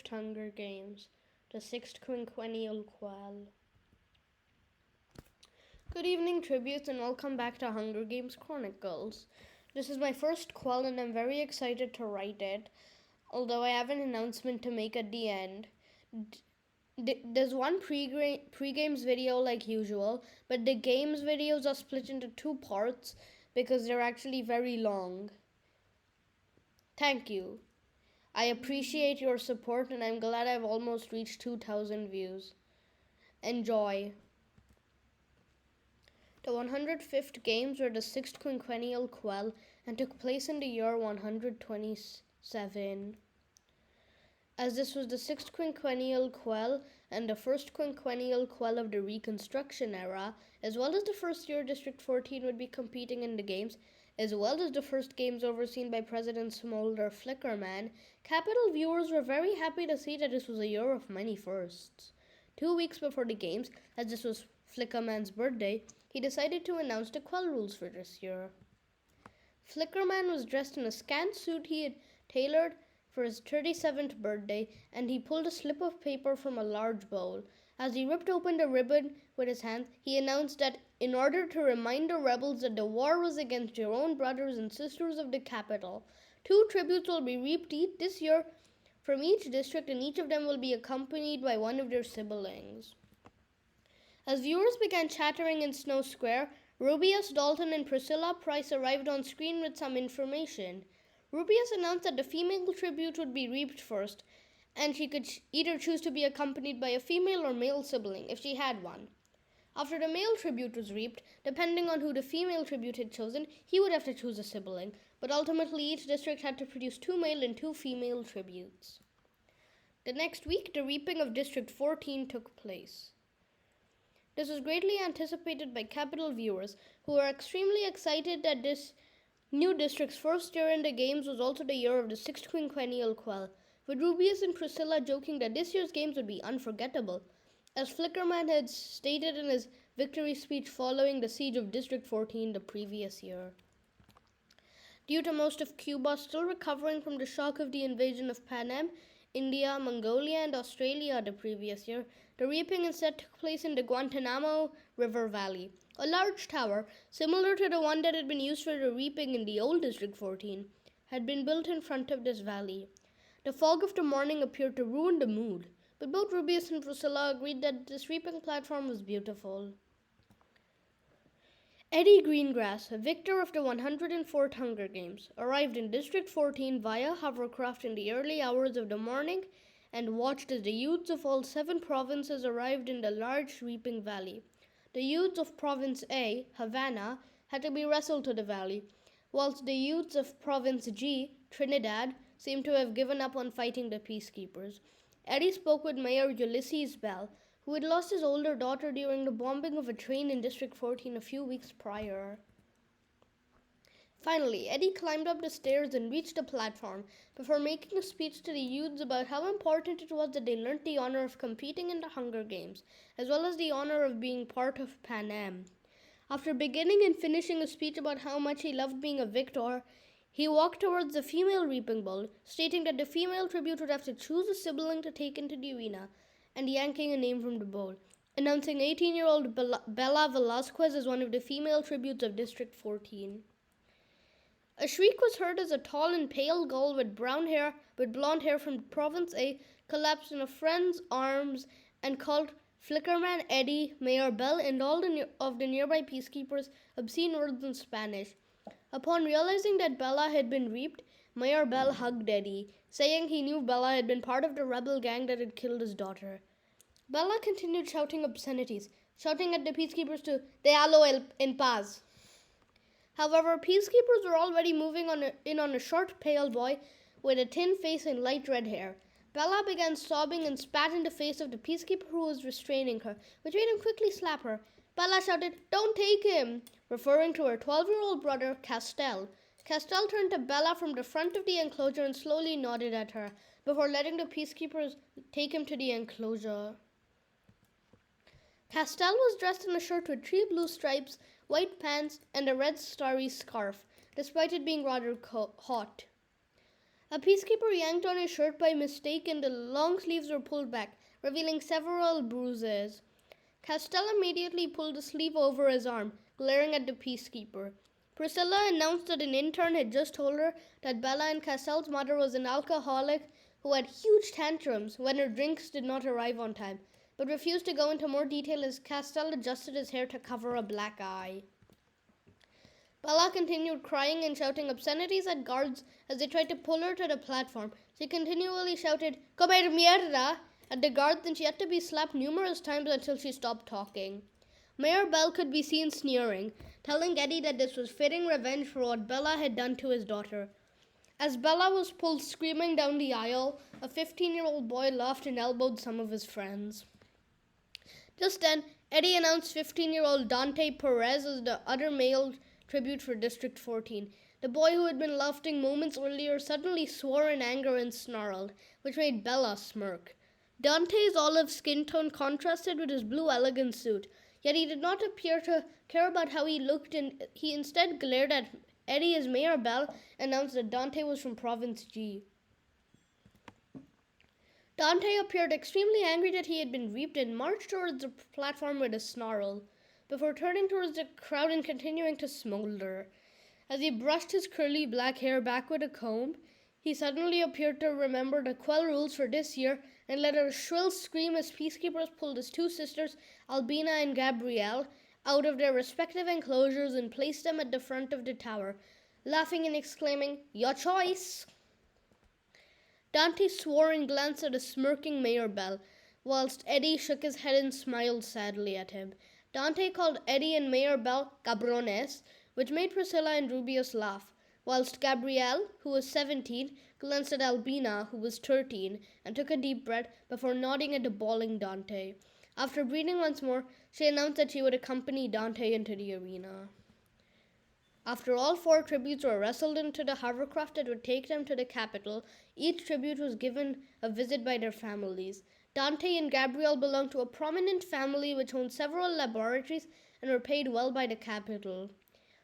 105th Hunger Games, the 6th Quinquennial Quell. Good evening, tributes, and welcome back to Hunger Games Chronicles. This is my first Quell, and I'm very excited to write it, although I have an announcement to make at the end. There's one pre-games video like usual, but the games videos are split into two parts because they're actually very long. Thank you. I appreciate your support, and I'm glad I've almost reached 2,000 views. Enjoy. The 105th Games were the 6th Quinquennial Quell and took place in the year 127. As this was the 6th Quinquennial Quell and the first Quinquennial Quell of the Reconstruction era, as well as the first year District 14 would be competing in the games, as well as the first games overseen by President Smolder Flickerman, Capitol viewers were very happy to see that this was a year of many firsts. 2 weeks before the games, as this was Flickerman's birthday, he decided to announce the Quell rules for this year. Flickerman was dressed in a scant suit he had tailored for his 37th birthday, and he pulled a slip of paper from a large bowl. As he ripped open the ribbon with his hand, he announced that in order to remind the rebels that the war was against their own brothers and sisters of the capital, 2 tributes will be reaped this year from each district, and each of them will be accompanied by one of their siblings. As viewers began chattering in Snow Square, Rubius, Dalton, and Priscilla Price arrived on screen with some information. Rubius announced that the female tribute would be reaped first, and she could either choose to be accompanied by a female or male sibling if she had one. After the male tribute was reaped, depending on who the female tribute had chosen, he would have to choose a sibling, but ultimately each district had to produce 2 male and 2 female tributes. The next week, the reaping of District 14 took place. This was greatly anticipated by Capitol viewers, who were extremely excited that this new district's first year in the games was also the year of the 6th Quinquennial Quell, with Rubius and Priscilla joking that this year's games would be unforgettable, as Flickerman had stated in his victory speech following the siege of District 14 the previous year. Due to most of Cuba still recovering from the shock of the invasion of Panem, India, Mongolia, and Australia the previous year, the reaping instead took place in the Guantanamo River Valley. A large tower, similar to the one that had been used for the reaping in the old District 14, had been built in front of this valley. The fog of the morning appeared to ruin the mood, but both Rubius and Priscilla agreed that this reaping platform was beautiful. Eddie Greengrass, victor of the 104th Hunger Games, arrived in District 14 via hovercraft in the early hours of the morning and watched as the youths of all 7 provinces arrived in the large reaping valley. The youths of Province A, Havana, had to be wrestled to the valley, whilst the youths of Province G, Trinidad, seemed to have given up on fighting the peacekeepers. Eddie spoke with Mayor Ulysses Bell, who had lost his older daughter during the bombing of a train in District 14 a few weeks prior. Finally, Eddie climbed up the stairs and reached the platform before making a speech to the youths about how important it was that they learnt the honor of competing in the Hunger Games, as well as the honor of being part of Pan Am. After beginning and finishing a speech about how much he loved being a victor, he walked towards the female reaping bowl, stating that the female tribute would have to choose a sibling to take into the arena, and yanking a name from the bowl, announcing 18-year-old Bella Velasquez as one of the female tributes of District 14. A shriek was heard as a tall and pale girl with blonde hair from Province A collapsed in a friend's arms and called Flickerman, Eddie, Mayor Bell, and all of the nearby peacekeepers obscene words in Spanish. Upon realizing that Bella had been reaped, Mayor Bell hugged Eddie, saying he knew Bella had been part of the rebel gang that had killed his daughter. Bella continued shouting obscenities, shouting at the peacekeepers to "Déjalo en paz." However, peacekeepers were already moving in on a short, pale boy with a thin face and light red hair. Bella began sobbing and spat in the face of the peacekeeper who was restraining her, which made him quickly slap her. Bella shouted, "Don't take him," referring to her 12-year-old brother, Castell. Castell turned to Bella from the front of the enclosure and slowly nodded at her, before letting the peacekeepers take him to the enclosure. Castell was dressed in a shirt with 3 blue stripes, white pants, and a red starry scarf, despite it being rather hot. A peacekeeper yanked on his shirt by mistake and the long sleeves were pulled back, revealing several bruises. Castell immediately pulled the sleeve over his arm, glaring at the peacekeeper. Priscilla announced that an intern had just told her that Bella and Castell's mother was an alcoholic who had huge tantrums when her drinks did not arrive on time, but refused to go into more detail as Castell adjusted his hair to cover a black eye. Bella continued crying and shouting obscenities at guards as they tried to pull her to the platform. She continually shouted, "Come here, mierda!" at the guards, and she had to be slapped numerous times until she stopped talking. Mayor Bell could be seen sneering, telling Eddie that this was fitting revenge for what Bella had done to his daughter. As Bella was pulled screaming down the aisle, a 15-year-old boy laughed and elbowed some of his friends. Just then, Eddie announced 15-year-old Dante Perez as the other male tribute for District 14. The boy who had been laughing moments earlier suddenly swore in anger and snarled, which made Bella smirk. Dante's olive skin tone contrasted with his blue elegant suit, yet he did not appear to care about how he looked, and he instead glared at Eddie as Mayor Bell announced that Dante was from Province G. Dante appeared extremely angry that he had been reaped and marched towards the platform with a snarl, before turning towards the crowd and continuing to smolder. As he brushed his curly black hair back with a comb, he suddenly appeared to remember the Quell rules for this year and let out a shrill scream as peacekeepers pulled his two sisters, Albina and Gabrielle, out of their respective enclosures and placed them at the front of the tower, laughing and exclaiming, "Your choice!" Dante swore and glanced at a smirking Mayor Bell, whilst Eddie shook his head and smiled sadly at him. Dante called Eddie and Mayor Bell cabrones, which made Priscilla and Rubius laugh, whilst Gabrielle, who was 17, glanced at Albina, who was 13, and took a deep breath before nodding at the bawling Dante. After breathing once more, she announced that she would accompany Dante into the arena. After all four tributes were wrestled into the hovercraft that would take them to the capital, each tribute was given a visit by their families. Dante and Gabrielle belonged to a prominent family which owned several laboratories and were paid well by the capital.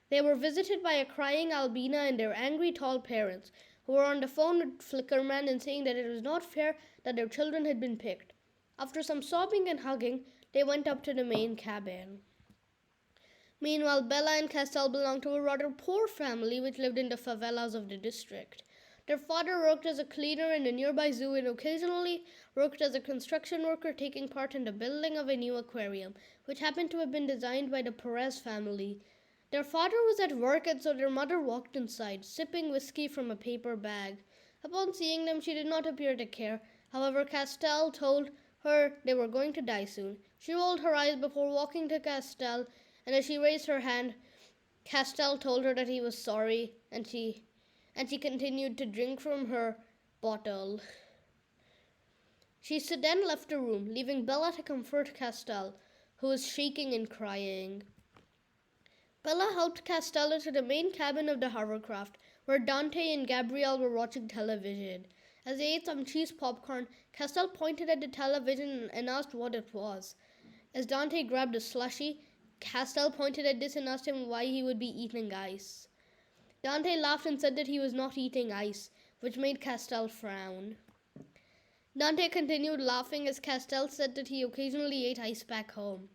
They were visited by a crying Albina and their angry tall parents, who were on the phone with Flickerman and saying that it was not fair that their children had been picked. After some sobbing and hugging, they went up to the main cabin. Meanwhile, Bella and Castell belonged to a rather poor family which lived in the favelas of the district. Their father worked as a cleaner in the nearby zoo and occasionally worked as a construction worker taking part in the building of a new aquarium, which happened to have been designed by the Perez family. Their father was at work and so their mother walked inside, sipping whiskey from a paper bag. Upon seeing them, she did not appear to care. However, Castell told her they were going to die soon. She rolled her eyes before walking to Castell, and as she raised her hand, Castell told her that he was sorry, and she continued to drink from her bottle. She then left the room, leaving Bella to comfort Castell, who was shaking and crying. Bella helped Castell into the main cabin of the hovercraft, where Dante and Gabrielle were watching television. As they ate some cheese popcorn, Castell pointed at the television and asked what it was. As Dante grabbed a slushie, Castell pointed at this and asked him why he would be eating ice. Dante laughed and said that he was not eating ice, which made Castell frown. Dante continued laughing as Castell said that he occasionally ate ice back home.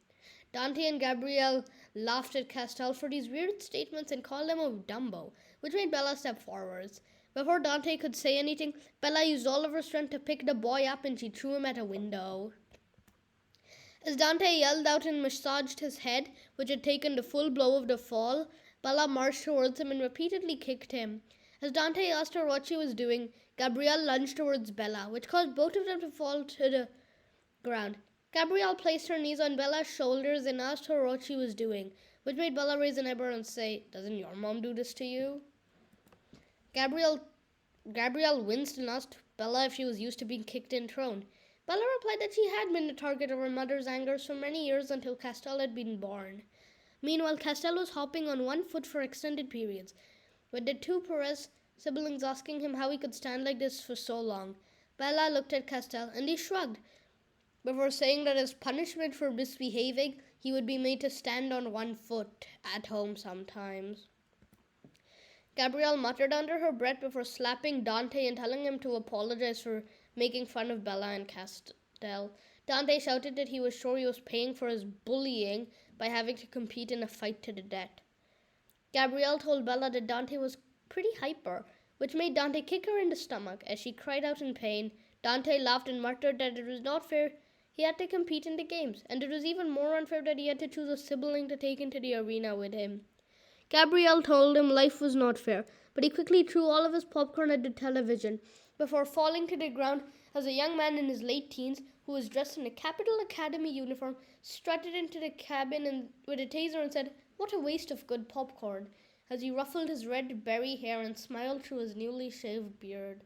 Dante and Gabrielle laughed at Castell for these weird statements and called him a Dumbo, which made Bella step forwards. Before Dante could say anything, Bella used all of her strength to pick the boy up and she threw him at a window. As Dante yelled out and massaged his head, which had taken the full blow of the fall, Bella marched towards him and repeatedly kicked him. As Dante asked her what she was doing, Gabrielle lunged towards Bella, which caused both of them to fall to the ground. Gabrielle placed her knees on Bella's shoulders and asked her what she was doing, which made Bella raise an eyebrow and say, "Doesn't your mom do this to you?" Gabrielle winced and asked Bella if she was used to being kicked and thrown. Bella replied that she had been the target of her mother's anger for many years until Castell had been born. Meanwhile, Castell was hopping on one foot for extended periods, with the two Perez siblings asking him how he could stand like this for so long. Bella looked at Castell and he shrugged, before saying that as punishment for misbehaving, he would be made to stand on one foot at home sometimes. Gabrielle muttered under her breath before slapping Dante and telling him to apologize for making fun of Bella and Castell. Dante shouted that he was sure he was paying for his bullying by having to compete in a fight to the death. Gabrielle told Bella that Dante was pretty hyper, which made Dante kick her in the stomach. As she cried out in pain, Dante laughed and muttered that it was not fair he had to compete in the games, and it was even more unfair that he had to choose a sibling to take into the arena with him. Gabrielle told him life was not fair, but he quickly threw all of his popcorn at the television before falling to the ground as a young man in his late teens who was dressed in a Capital Academy uniform strutted into the cabin with a taser and said, "What a waste of good popcorn," as he ruffled his red berry hair and smiled through his newly shaved beard.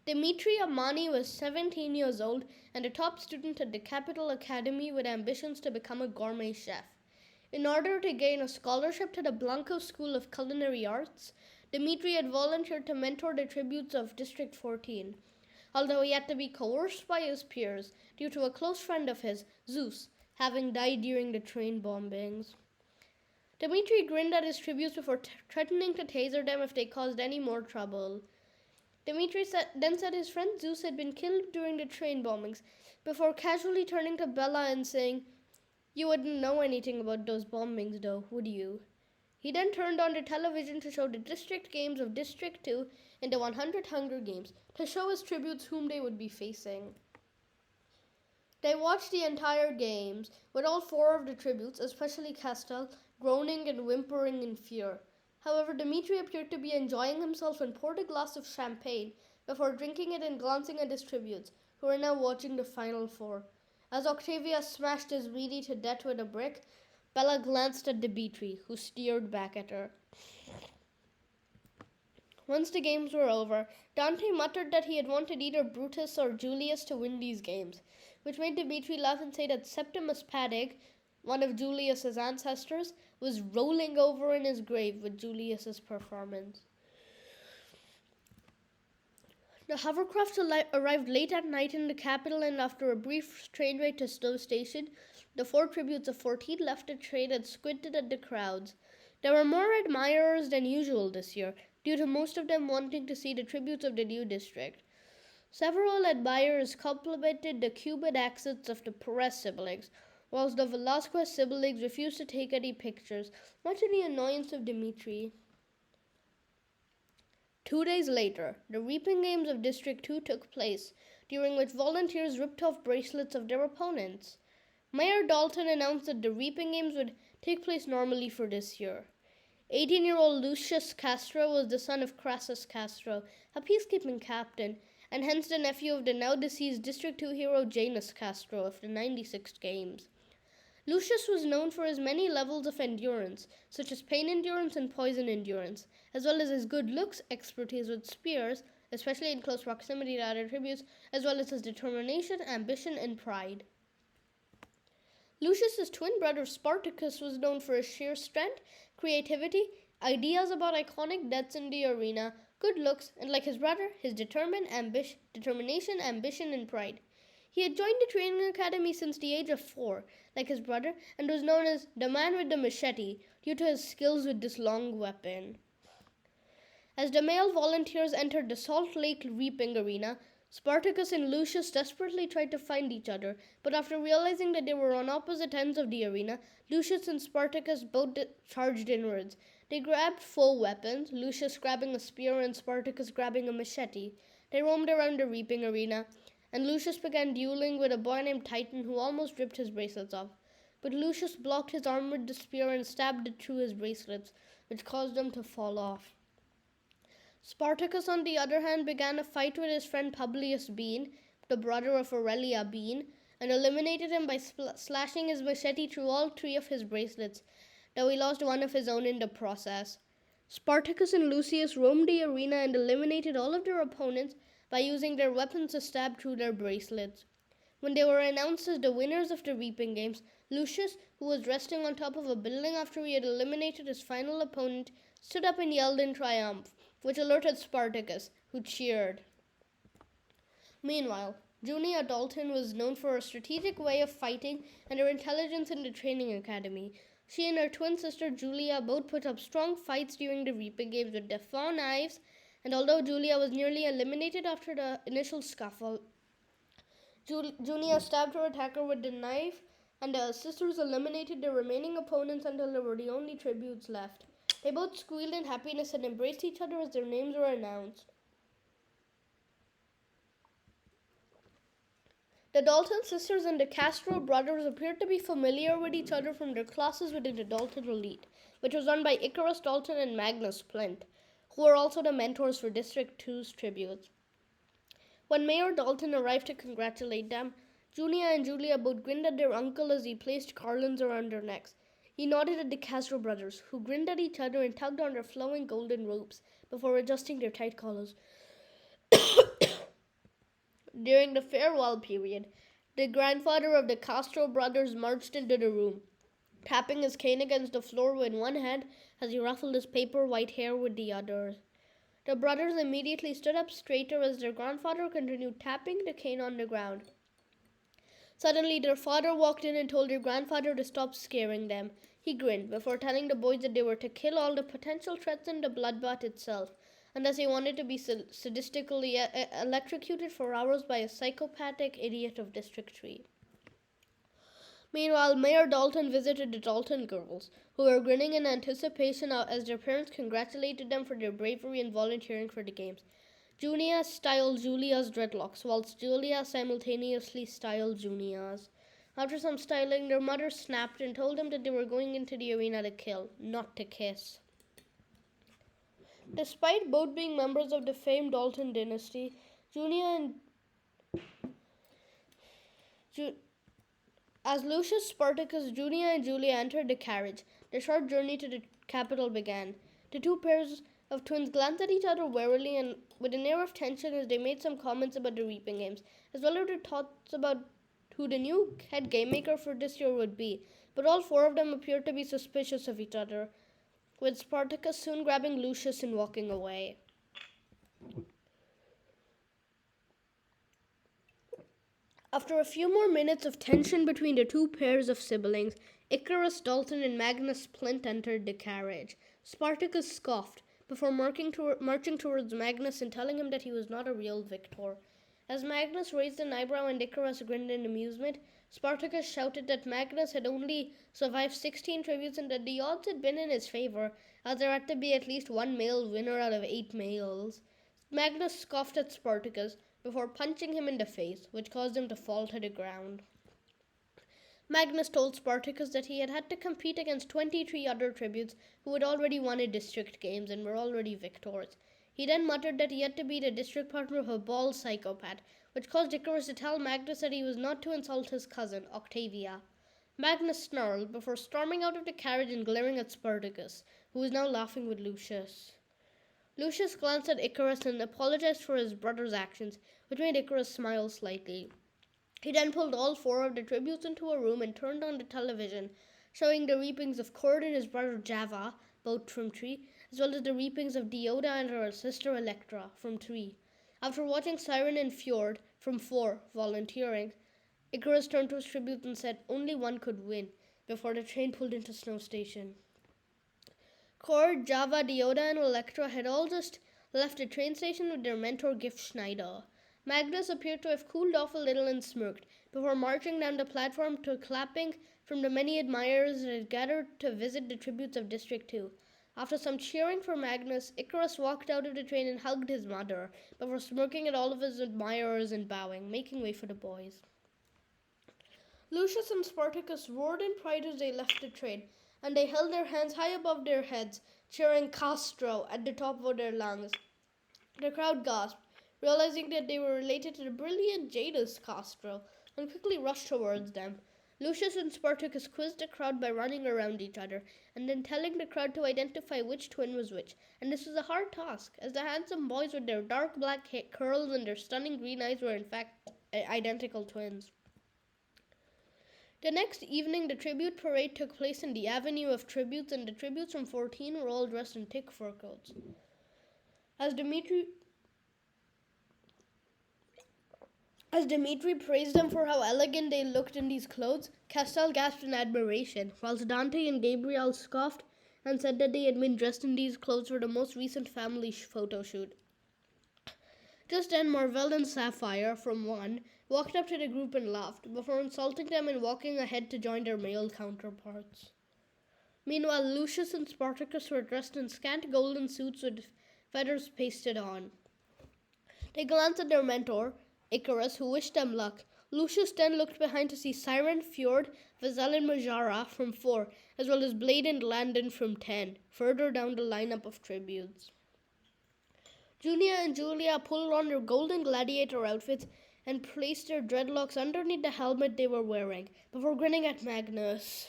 Dimitri Amani was 17 years old and a top student at the Capital Academy with ambitions to become a gourmet chef. In order to gain a scholarship to the Blanco School of Culinary Arts, Dimitri had volunteered to mentor the tributes of District 14, although he had to be coerced by his peers due to a close friend of his, Zeus, having died during the train bombings. Dimitri grinned at his tributes before threatening to taser them if they caused any more trouble. Dimitri then said his friend Zeus had been killed during the train bombings, before casually turning to Bella and saying, "You wouldn't know anything about those bombings though, would you?" He then turned on the television to show the district games of District 2 and the 100 Hunger Games, to show his tributes whom they would be facing. They watched the entire games, with all 4 of the tributes, especially Castell, groaning and whimpering in fear. However, Dimitri appeared to be enjoying himself and poured a glass of champagne before drinking it and glancing at his tributes, who were now watching the final 4. As Octavia smashed his meaty to death with a brick, Bella glanced at Dimitri, who stared back at her. Once the games were over, Dante muttered that he had wanted either Brutus or Julius to win these games, which made Dimitri laugh and say that Septimus Paddock, one of Julius's ancestors, was rolling over in his grave with Julius's performance. The hovercraft arrived late at night in the capital, and after a brief train ride to Stowe Station, the 4 tributes of 14 left the train and squinted at the crowds. There were more admirers than usual this year, due to most of them wanting to see the tributes of the new district. Several admirers complimented the Cuban accents of the Perez siblings, whilst the Velasquez siblings refused to take any pictures, much to the annoyance of Dimitri. 2 days later, the Reaping Games of District 2 took place, during which volunteers ripped off bracelets of their opponents. Mayor Dalton announced that the Reaping Games would take place normally for this year. 18-year-old Lucius Castro was the son of Crassus Castro, a peacekeeping captain, and hence the nephew of the now-deceased District 2 hero Janus Castro of the 96th Games. Lucius was known for his many levels of endurance, such as pain endurance and poison endurance, as well as his good looks, expertise with spears, especially in close proximity to other tributes, as well as his determination, ambition, and pride. Lucius's twin brother Spartacus was known for his sheer strength, creativity, ideas about iconic deaths in the arena, good looks, and like his brother, his determination, ambition, and pride. He had joined the training academy since the age of 4, like his brother, and was known as the man with the machete due to his skills with this long weapon. As the male volunteers entered the Salt Lake Reaping Arena, Spartacus and Lucius desperately tried to find each other, but after realizing that they were on opposite ends of the arena, Lucius and Spartacus both charged inwards. They grabbed full weapons, Lucius grabbing a spear and Spartacus grabbing a machete. They roamed around the Reaping Arena, and Lucius began dueling with a boy named Titan who almost ripped his bracelets off. But Lucius blocked his arm with the spear and stabbed it through his bracelets, which caused them to fall off. Spartacus, on the other hand, began a fight with his friend Publius Bean, the brother of Aurelia Bean, and eliminated him by slashing his machete through all 3 of his bracelets, though he lost one of his own in the process. Spartacus and Lucius roamed the arena and eliminated all of their opponents by using their weapons to stab through their bracelets. When they were announced as the winners of the Reaping Games, Lucius, who was resting on top of a building after he had eliminated his final opponent, stood up and yelled in triumph, which alerted Spartacus, who cheered. Meanwhile, Junia Dalton was known for her strategic way of fighting and her intelligence in the training academy, She and her twin sister Julia both put up strong fights during the Reaping Games with their faux knives, and although Julia was nearly eliminated after the initial scuffle, Julia stabbed her attacker with the knife, and the sisters eliminated their remaining opponents until they were the only tributes left. They both squealed in happiness and embraced each other as their names were announced. The Dalton sisters and the Castro brothers appeared to be familiar with each other from their classes within the Dalton Elite, which was run by Icarus Dalton and Magnus Plint, who were also the mentors for District 2's tributes. When Mayor Dalton arrived to congratulate them, Julia and Julia both grinned at their uncle as he placed garlands around their necks. He nodded at the Castro brothers, who grinned at each other and tugged on their flowing golden ropes before adjusting their tight collars. During the farewell period, the grandfather of the Castro brothers marched into the room, tapping his cane against the floor with one hand as he ruffled his paper white hair with the other. The brothers immediately stood up straighter as their grandfather continued tapping the cane on the ground. Suddenly, their father walked in and told their grandfather to stop scaring them. He grinned before telling the boys that they were to kill all the potential threats in the bloodbath itself, unless they wanted to be sadistically electrocuted for hours by a psychopathic idiot of District 3. Meanwhile, Mayor Dalton visited the Dalton girls, who were grinning in anticipation as their parents congratulated them for their bravery in volunteering for the games. Julia styled Julia's dreadlocks, whilst Julia simultaneously styled Junia's. After some styling, their mother snapped and told them that they were going into the arena to kill, not to kiss. Despite both being members of the famed Dalton dynasty, as Lucius, Spartacus, Junia, and Julia entered the carriage, the short journey to the capital began. The two pairs of twins glanced at each other warily and with an air of tension as they made some comments about the Reaping Games, as well as their thoughts about who the new head game maker for this year would be. But all four of them appeared to be suspicious of each other, with Spartacus soon grabbing Lucius and walking away. After a few more minutes of tension between the two pairs of siblings, Icarus Dalton and Magnus Plint entered the carriage. Spartacus scoffed before marching towards Magnus and telling him that he was not a real victor. As Magnus raised an eyebrow and Icarus grinned in amusement, Spartacus shouted that Magnus had only survived 16 tributes and that the odds had been in his favor, as there had to be at least one male winner out of 8 males. Magnus scoffed at Spartacus before punching him in the face, which caused him to fall to the ground. Magnus told Spartacus that he had to compete against 23 other tributes who had already won a district games and were already victors. He then muttered that he had to beat a district partner of a bald psychopath, which caused Icarus to tell Magnus that he was not to insult his cousin, Octavia. Magnus snarled before storming out of the carriage and glaring at Spartacus, who was now laughing with Lucius. Lucius glanced at Icarus and apologized for his brother's actions, which made Icarus smile slightly. He then pulled all 4 of the tributes into a room and turned on the television, showing the reapings of Cord and his brother Java, both from 3, as well as the reapings of Dioda and her sister Electra, from 3. After watching Siren and Fjord, from 4, volunteering, Icarus turned to his tribute and said only one could win, before the train pulled into Snow Station. Cord, Java, Dioda, and Electra had all just left the train station with their mentor Gift Schneider. Magnus appeared to have cooled off a little and smirked, before marching down the platform to clapping from the many admirers that had gathered to visit the tributes of District 2. After some cheering for Magnus, Icarus walked out of the train and hugged his mother, before smirking at all of his admirers and bowing, making way for the boys. Lucius and Spartacus roared in pride as they left the train, and they held their hands high above their heads, cheering Castro at the top of their lungs. The crowd gasped, realizing that they were related to the brilliant Jadis Castro, and quickly rushed towards them. Lucius and Spartacus quizzed the crowd by running around each other, and then telling the crowd to identify which twin was which, and this was a hard task, as the handsome boys with their dark black curls and their stunning green eyes were in fact identical twins. The next evening, the tribute parade took place in the Avenue of Tributes, and the tributes from 14 were all dressed in thick fur coats. As Dimitri praised them for how elegant they looked in these clothes, Castell gasped in admiration, whilst Dante and Gabriel scoffed and said that they had been dressed in these clothes for the most recent family photo shoot. Just then, Marvell and Sapphire, from one, walked up to the group and laughed, before insulting them and walking ahead to join their male counterparts. Meanwhile, Lucius and Spartacus were dressed in scant golden suits with feathers pasted on. They glanced at their mentor, Icarus, who wished them luck. Lucius then looked behind to see Siren, Fjord, Vazel, and Majara from 4, as well as Blade and Landon from 10, further down the lineup of tributes. Junia and Julia pulled on their golden gladiator outfits and placed their dreadlocks underneath the helmet they were wearing, before grinning at Magnus.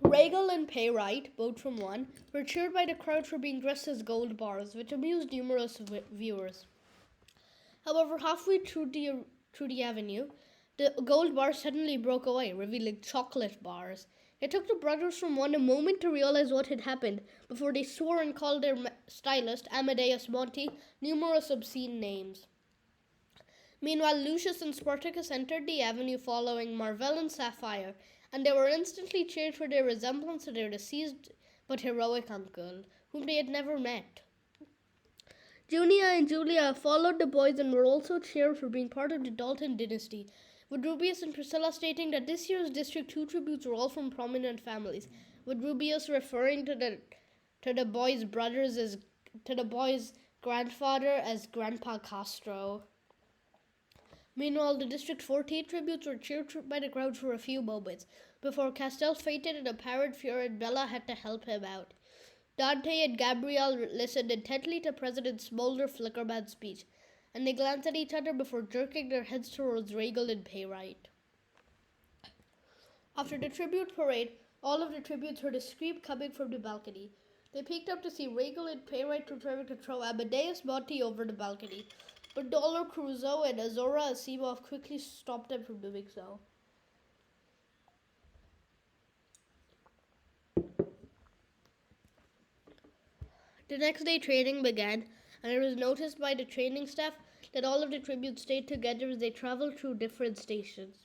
Regal and Payrite, both from 1, were cheered by the crowd for being dressed as gold bars, which amused numerous viewers. However, halfway through the avenue, the gold bars suddenly broke away, revealing chocolate bars. It took the brothers from 1 a moment to realize what had happened, before they swore and called their stylist, Amadeus Monti, numerous obscene names. Meanwhile, Lucius and Spartacus entered the avenue following Marvell and Sapphire, and they were instantly cheered for their resemblance to their deceased but heroic uncle, whom they had never met. Junia and Julia followed the boys and were also cheered for being part of the Dalton dynasty, with Rubius and Priscilla stating that this year's District 2 tributes were all from prominent families, with Rubius referring to the boys' grandfather as Grandpa Castro. Meanwhile, the District 14 tributes were cheered by the crowd for a few moments, before Castell fainted in apparent fear and Bella had to help him out. Dante and Gabrielle listened intently to President Smolder Flickerman's speech, and they glanced at each other before jerking their heads towards Regal and Payrite. After the tribute parade, all of the tributes heard a scream coming from the balcony. They peeked up to see Regal and Payrite preparing to throw Amadeus Monti over the balcony, but Dollar Crusoe and Azora Asimov quickly stopped them from doing so. The next day training began, and it was noticed by the training staff that all of the tributes stayed together as they traveled through different stations.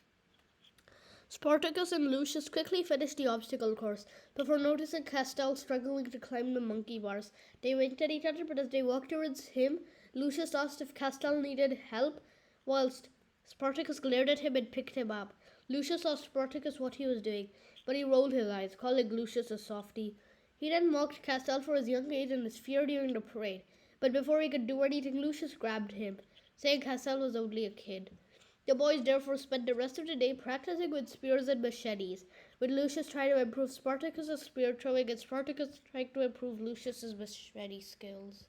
Spartacus and Lucius quickly finished the obstacle course, before noticing Castell struggling to climb the monkey bars. They winked at each other, but as they walked towards him, Lucius asked if Castell needed help, whilst Spartacus glared at him and picked him up. Lucius asked Spartacus what he was doing, but he rolled his eyes, calling Lucius a softy. He then mocked Castell for his young age and his fear during the parade, but before he could do anything, Lucius grabbed him, saying Castell was only a kid. The boys therefore spent the rest of the day practicing with spears and machetes, with Lucius trying to improve Spartacus' spear throwing and Spartacus trying to improve Lucius' machete skills.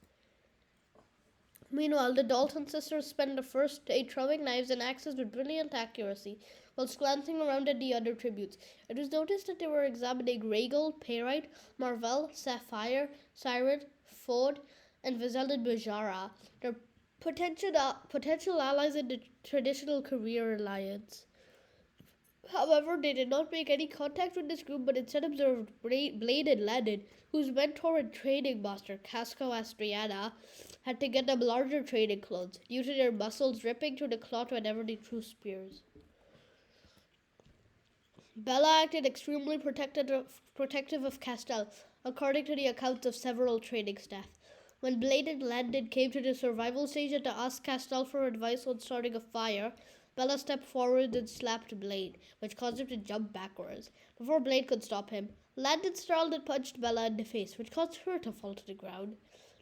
Meanwhile, the Dalton sisters spent the first day throwing knives and axes with brilliant accuracy, whilst glancing around at the other tributes. It was noticed that they were examining Regal, Payrite, Marvell, Sapphire, Siren, Ford, and Vazel and Bajara, their potential allies in the traditional career alliance. However, they did not make any contact with this group, but instead observed Blade and Landon, whose mentor and training master, Casco Astriana, had to get them larger training clothes, due to their muscles ripping through the cloth whenever they threw spears. Bella acted extremely protective of Castell, according to the accounts of several training staff. When Blade and Landon came to the survival station to ask Castell for advice on starting a fire, Bella stepped forward and slapped Blade, which caused him to jump backwards. Before Blade could stop him, Landon snarled and punched Bella in the face, which caused her to fall to the ground.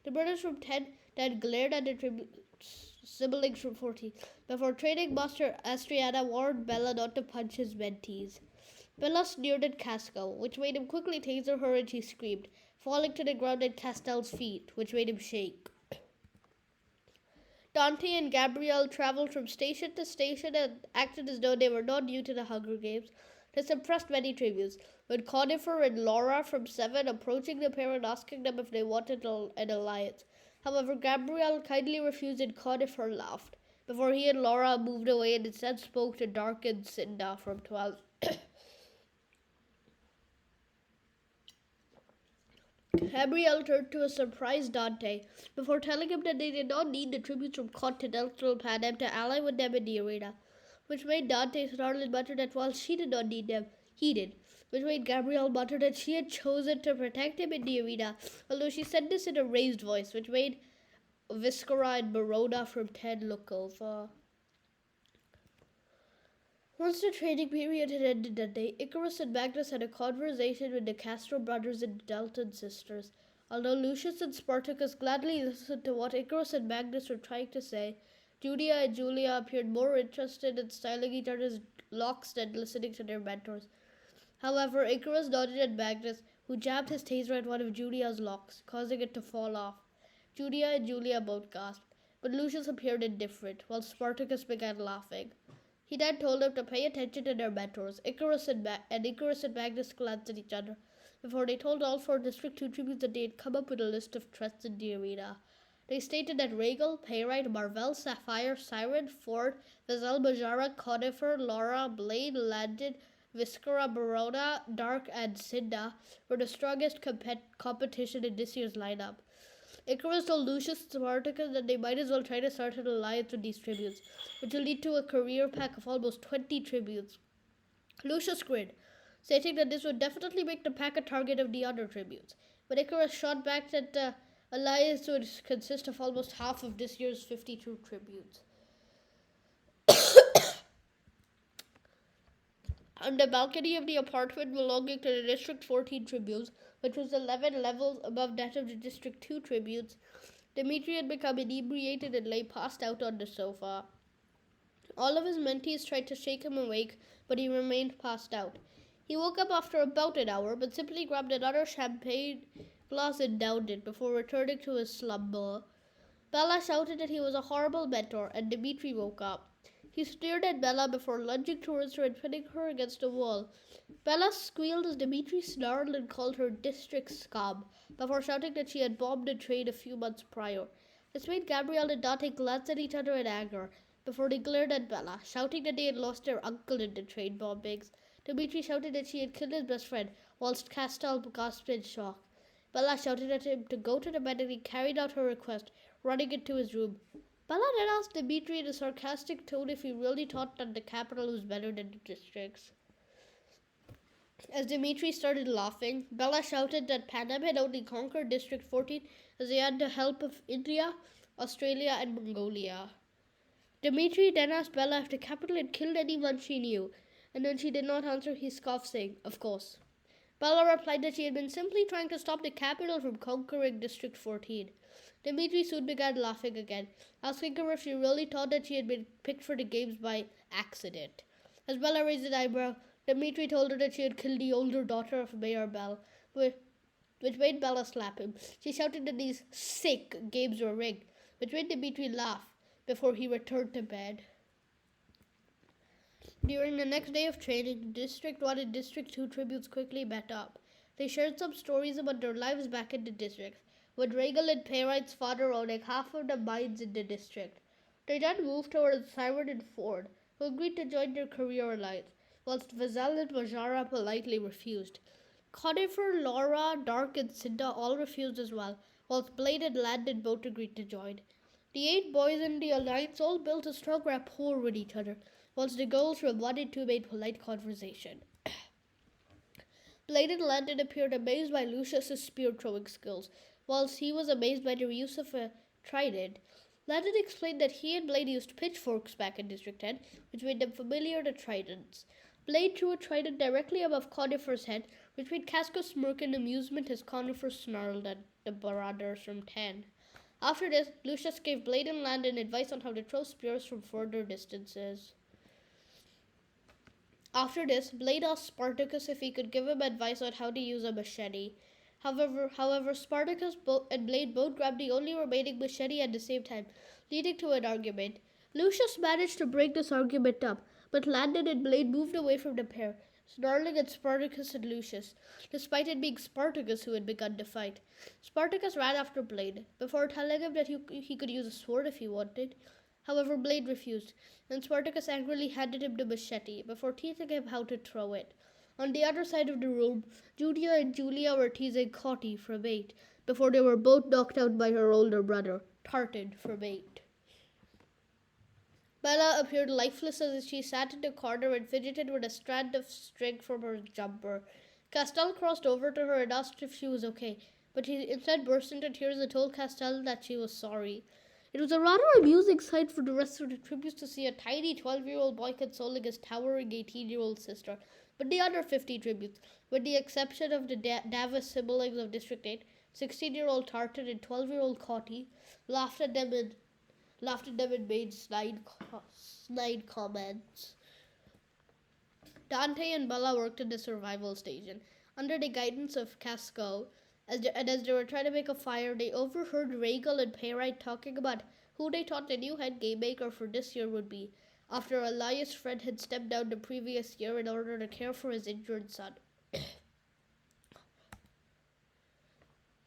The brothers from 10 then glared at their siblings from 14, before training master Astriana warned Bella not to punch his mentees. Bella sneered at Casco, which made him quickly taser her, and she screamed, falling to the ground at Castell's feet, which made him shake. Dante and Gabrielle traveled from station to station and acted as though they were not new to the Hunger Games. This impressed many tributes, with Conifer and Laura from 7 approaching the pair and asking them if they wanted an alliance. However, Gabrielle kindly refused and Conifer laughed, before he and Laura moved away and instead spoke to Dark and Cinda from 12. Gabrielle turned to a surprised Dante before telling him that they did not need the tributes from continental Panem to ally with them in the arena, which made Dante snarl and mutter that while she did not need them, he did, which made Gabrielle mutter that she had chosen to protect him in the arena, although she said this in a raised voice, which made Viscera and Barona from 10 look over. Once the training period had ended that day, Icarus and Magnus had a conversation with the Castro brothers and Dalton sisters. Although Lucius and Spartacus gladly listened to what Icarus and Magnus were trying to say, Julia and Julia appeared more interested in styling each other's locks than listening to their mentors. However, Icarus nodded at Magnus, who jabbed his taser at one of Julia's locks, causing it to fall off. Julia and Julia both gasped, but Lucius appeared indifferent, while Spartacus began laughing. He then told them to pay attention to their mentors. Icarus and Magnus glanced at each other before they told all 4 District 2 tributes that they had come up with a list of threats in the arena. They stated that Regal, Payrite, Marvell, Sapphire, Siren, Ford, Vazel, Majara, Conifer, Laura, Blade, Landon, Viscera, Barona, Dark, and Cinda were the strongest competition in this year's lineup. Icarus told Lucius and Spartacus that they might as well try to start an alliance with these tributes, which will lead to a career pack of almost 20 tributes. Lucius grinned, stating that this would definitely make the pack a target of the other tributes, but Icarus shot back that the alliance would consist of almost half of this year's 52 tributes. On the balcony of the apartment belonging to the District 14 tributes, which was 11 levels above that of the District 2 tributes, Dimitri had become inebriated and lay passed out on the sofa. All of his mentees tried to shake him awake, but he remained passed out. He woke up after about an hour, but simply grabbed another champagne glass and downed it before returning to his slumber. Bella shouted that he was a horrible mentor, and Dimitri woke up. He stared at Bella before lunging towards her and pinning her against a wall. Bella squealed as Dimitri snarled and called her district scum, before shouting that she had bombed a train a few months prior. This made Gabrielle and Dante glance at each other in anger, before they glared at Bella, shouting that they had lost their uncle in the train bombings. Dimitri shouted that she had killed his best friend, whilst Castal gasped in shock. Bella shouted at him to go to the bed and he carried out her request, running into his room. Bella then asked Dimitri in a sarcastic tone if he really thought that the capital was better than the districts. As Dimitri started laughing, Bella shouted that Panem had only conquered District 14 as they had the help of India, Australia, and Mongolia. Dimitri then asked Bella if the capital had killed anyone she knew, and when she did not answer, he scoffed, saying, "Of course." Bella replied that she had been simply trying to stop the capital from conquering District 14. Dimitri soon began laughing again, asking her if she really thought that she had been picked for the games by accident. As Bella raised an eyebrow, Dimitri told her that she had killed the older daughter of Mayor Bell, which made Bella slap him. She shouted that these sick games were rigged, which made Dimitri laugh before he returned to bed. During the next day of training, District 1 and District 2 tributes quickly met up. They shared some stories about their lives back in the district, with Regal and Payrite's father owning half of the mines in the district. They then moved towards Siren and Ford, who agreed to join their career alliance, whilst Vazel and Majara politely refused. Conifer, Laura, Dark, and Cinda all refused as well, whilst Blade and Landon both agreed to join. The 8 boys in the alliance all built a strong rapport with each other, whilst the girls from 1 and 2 made polite conversation. Blade and Landon appeared amazed by Lucius's spear-throwing skills, whilst he was amazed by the use of a trident. Landon explained that he and Blade used pitchforks back in District 10, which made them familiar to tridents. Blade threw a trident directly above Conifer's head, which made Casco smirk in amusement as Conifer snarled at the brothers from 10. After this, Lucius gave Blade and Landon advice on how to throw spears from further distances. After this, Blade asked Spartacus if he could give him advice on how to use a machete. However, Spartacus and Blade both grabbed the only remaining machete at the same time, leading to an argument. Lucius managed to break this argument up, but Landon and Blade moved away from the pair, snarling at Spartacus and Lucius, despite it being Spartacus who had begun the fight. Spartacus ran after Blade, before telling him that he could use a sword if he wanted. However, Blade refused, and Spartacus angrily handed him the machete before teaching him how to throw it. On the other side of the room, Julia and Julia were teasing Cotty for bait, before they were both knocked out by her older brother, Tartan, for bait. Bella appeared lifeless as she sat in the corner and fidgeted with a strand of string from her jumper. Castell crossed over to her and asked if she was okay, but she instead burst into tears and told Castell that she was sorry. It was a rather amusing sight for the rest of the tributes to see a tiny 12-year-old boy consoling his towering 18-year-old sister. But the other 50 tributes, with the exception of the Davis siblings of District 8, 16-year-old Tartan and 12-year-old Cotty, laughed at them and made snide comments. Dante and Bella worked in the survival station under the guidance of Casco. As they were trying to make a fire, they overheard Regal and Payrite talking about who they thought the new head game maker for this year would be, after Elias' friend had stepped down the previous year in order to care for his injured son.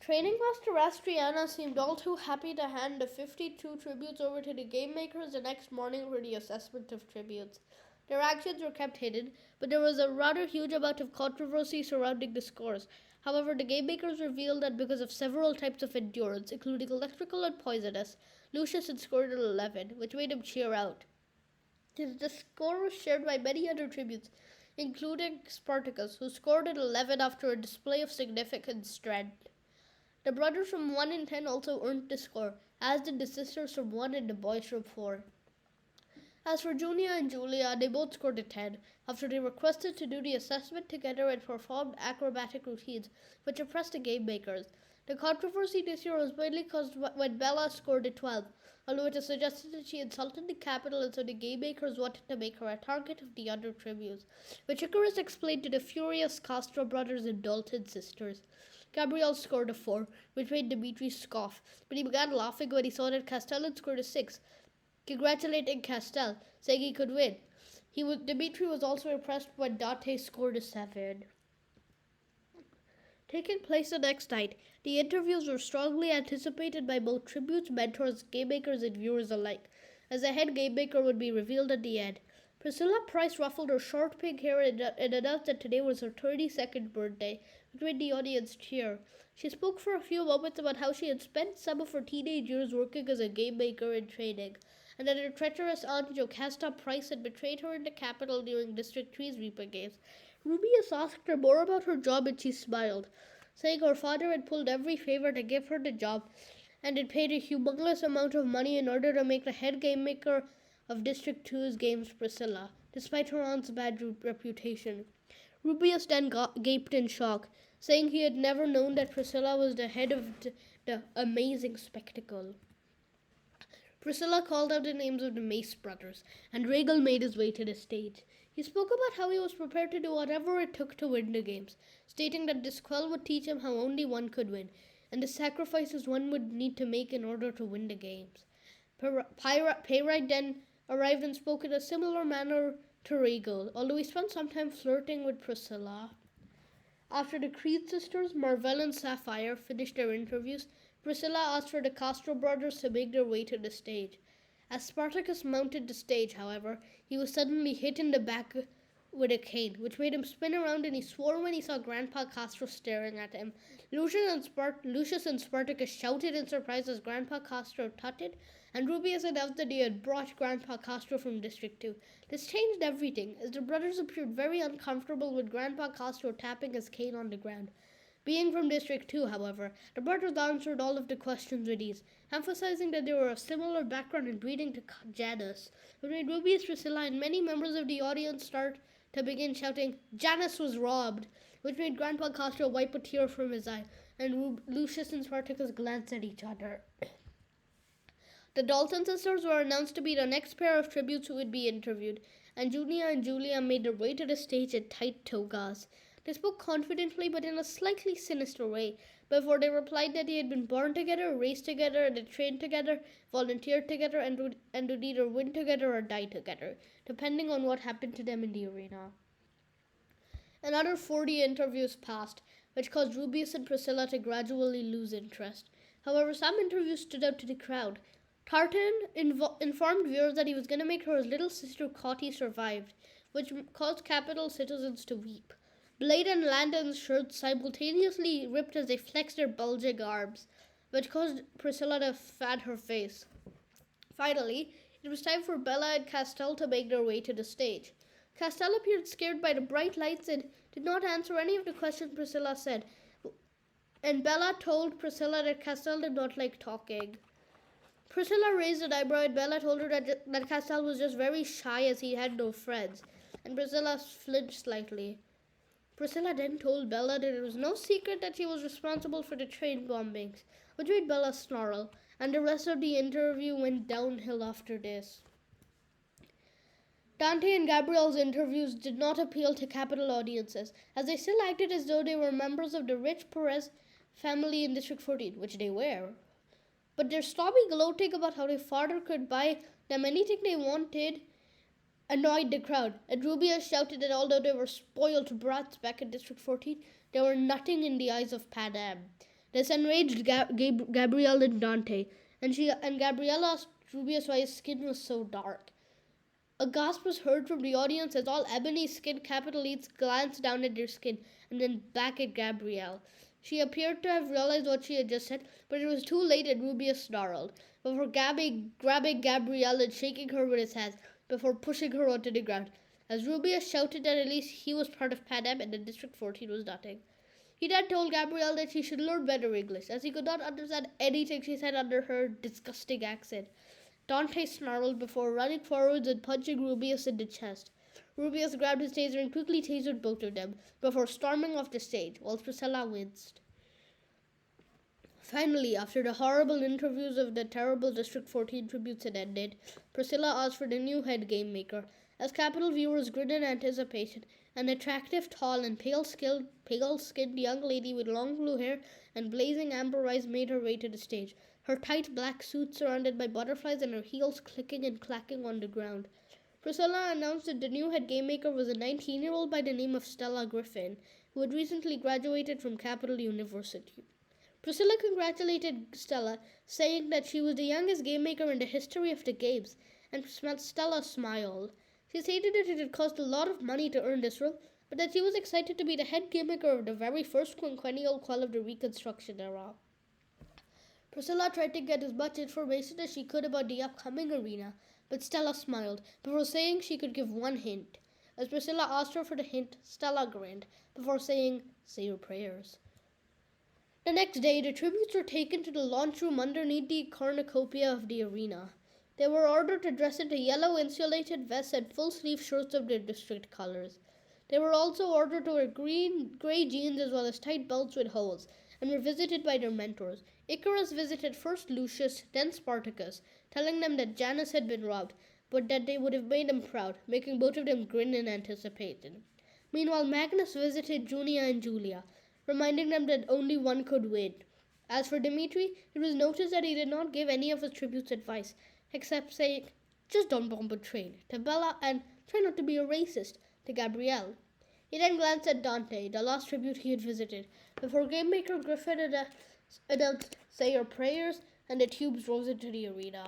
Training Master Astriana seemed all too happy to hand the 52 tributes over to the game makers the next morning for the assessment of tributes. Their actions were kept hidden, but there was a rather huge amount of controversy surrounding the scores. However, the game makers revealed that because of several types of endurance, including electrical and poisonous, Lucius had scored an 11, which made him cheer out. The score was shared by many other tributes, including Spartacus, who scored an 11 after a display of significant strength. The brothers from 1 and 10 also earned the score, as did the sisters from 1 and the boys from 4. As for Julia and Julia, they both scored a 10, after they requested to do the assessment together and performed acrobatic routines, which impressed the game makers. The controversy this year was mainly caused when Bella scored a 12, although it is suggested that she insulted the capital and so the game makers wanted to make her a target of the other tributes, which Icarus explained to the furious Castro brothers and Dalton sisters. Gabriel scored a 4, which made Dimitri scoff, but he began laughing when he saw that Castell had scored a 6, congratulating Castell, saying he could win. Dimitri was also impressed when Dante scored a 7. Taking place the next night, the interviews were strongly anticipated by both tributes, mentors, game makers, and viewers alike, as the head game maker would be revealed at the end. Priscilla Price ruffled her short pink hair and announced that today was her 32nd birthday, which made the audience cheer. She spoke for a few moments about how she had spent some of her teenage years working as a game maker in training, and that her treacherous aunt Jocasta Price had betrayed her in the capital during District 3's Reaper Games. Rubius asked her more about her job and she smiled, saying her father had pulled every favor to give her the job and had paid a humongous amount of money in order to make the head game maker of District 2's games Priscilla, despite her aunt's bad reputation. Rubius then gaped in shock, saying he had never known that Priscilla was the head of the amazing spectacle. Priscilla called out the names of the Mace brothers, and Regal made his way to the stage. He spoke about how he was prepared to do whatever it took to win the games, stating that this Quell would teach him how only one could win, and the sacrifices one would need to make in order to win the games. Payrite then arrived and spoke in a similar manner to Regal, although he spent some time flirting with Priscilla. After the Creed sisters, Marvell and Sapphire, finished their interviews, Priscilla asked for the Castro brothers to make their way to the stage. As Spartacus mounted the stage, however, he was suddenly hit in the back with a cane, which made him spin around, and he swore when he saw Grandpa Castro staring at him. Lucius and Spartacus shouted in surprise as Grandpa Castro tutted, and Rubius announced that he had brought Grandpa Castro from District 2. This changed everything, as the brothers appeared very uncomfortable with Grandpa Castro tapping his cane on the ground. Being from District 2, however, the brothers answered all of the questions with ease, emphasizing that they were of similar background and breeding to Janus, which made Rubius, Priscilla, and many members of the audience start to begin shouting, "Janus was robbed," which made Grandpa Castro wipe a tear from his eye, and Lucius and Spartacus glanced at each other. The Dalton sisters were announced to be the next pair of tributes who would be interviewed, and Julia made their way to the stage in tight togas. They spoke confidently but in a slightly sinister way, before they replied that they had been born together, raised together, and had trained together, volunteered together, and would either win together or die together, depending on what happened to them in the arena. Another 40 interviews passed, which caused Rubius and Priscilla to gradually lose interest. However, some interviews stood out to the crowd. Tartan informed viewers that he was going to make her little sister Cotty survived, which caused capital citizens to weep. Blade and Landon's shirts simultaneously ripped as they flexed their bulging arms, which caused Priscilla to fan her face. Finally, it was time for Bella and Castell to make their way to the stage. Castell appeared scared by the bright lights and did not answer any of the questions Priscilla said, and Bella told Priscilla that Castell did not like talking. Priscilla raised an eyebrow and Bella told her that Castell was just very shy as he had no friends, and Priscilla flinched slightly. Priscilla then told Bella that it was no secret that she was responsible for the train bombings, which made Bella snarl, and the rest of the interview went downhill after this. Dante and Gabrielle's interviews did not appeal to capital audiences, as they still acted as though they were members of the rich Perez family in District 14, which they were. But their snobby gloating about how their father could buy them anything they wanted annoyed the crowd, and Rubia shouted that although they were spoiled brats back in District 14, they were nothing in the eyes of Pan Am. This enraged Gabrielle and Dante, and Gabrielle asked Rubius why his skin was so dark. A gasp was heard from the audience as all ebony-skinned capital elites glanced down at their skin and then back at Gabrielle. She appeared to have realized what she had just said, but it was too late and Rubius snarled, before grabbing Gabrielle and shaking her with his hands, before pushing her onto the ground, as Rubius shouted that at least he was part of Pan Am and that District 14 was nothing. He then told Gabrielle that she should learn better English, as he could not understand anything she said under her disgusting accent. Dante snarled before running forwards and punching Rubius in the chest. Rubius grabbed his taser and quickly tasered both of them, before storming off the stage, while Priscilla winced. Finally, after the horrible interviews of the terrible District 14 tributes had ended, Priscilla asked for the new head game maker. As Capitol viewers grinned in anticipation, an attractive, tall, and pale-skinned young lady with long blue hair and blazing amber eyes made her way to the stage, her tight black suit surrounded by butterflies and her heels clicking and clacking on the ground. Priscilla announced that the new head game maker was a 19-year-old by the name of Stella Griffin, who had recently graduated from Capital University. Priscilla congratulated Stella, saying that she was the youngest game maker in the history of the games, and Stella smiled. She stated that it had cost a lot of money to earn this role, but that she was excited to be the head game maker of the very first Quinquennial Quell of the Reconstruction era. Priscilla tried to get as much information as she could about the upcoming arena, but Stella smiled, before saying she could give one hint. As Priscilla asked her for the hint, Stella grinned, before saying, "Say your prayers." The next day, the tributes were taken to the launch room underneath the cornucopia of the arena. They were ordered to dress into yellow insulated vests and full-sleeve shirts of their district colors. They were also ordered to wear gray jeans as well as tight belts with holes, and were visited by their mentors. Icarus visited first Lucius, then Spartacus, telling them that Janus had been robbed, but that they would have made them proud, making both of them grin in anticipation. Meanwhile, Magnus visited Junia and Julia, reminding them that only one could win. As for Dimitri, it was noticed that he did not give any of his tributes advice, except saying, "Just don't bomb a train," to Bella, and "try not to be a racist," to Gabrielle. He then glanced at Dante, the last tribute he had visited, before Game Maker Griffin announced, "Say your prayers," and the tubes rose into the arena.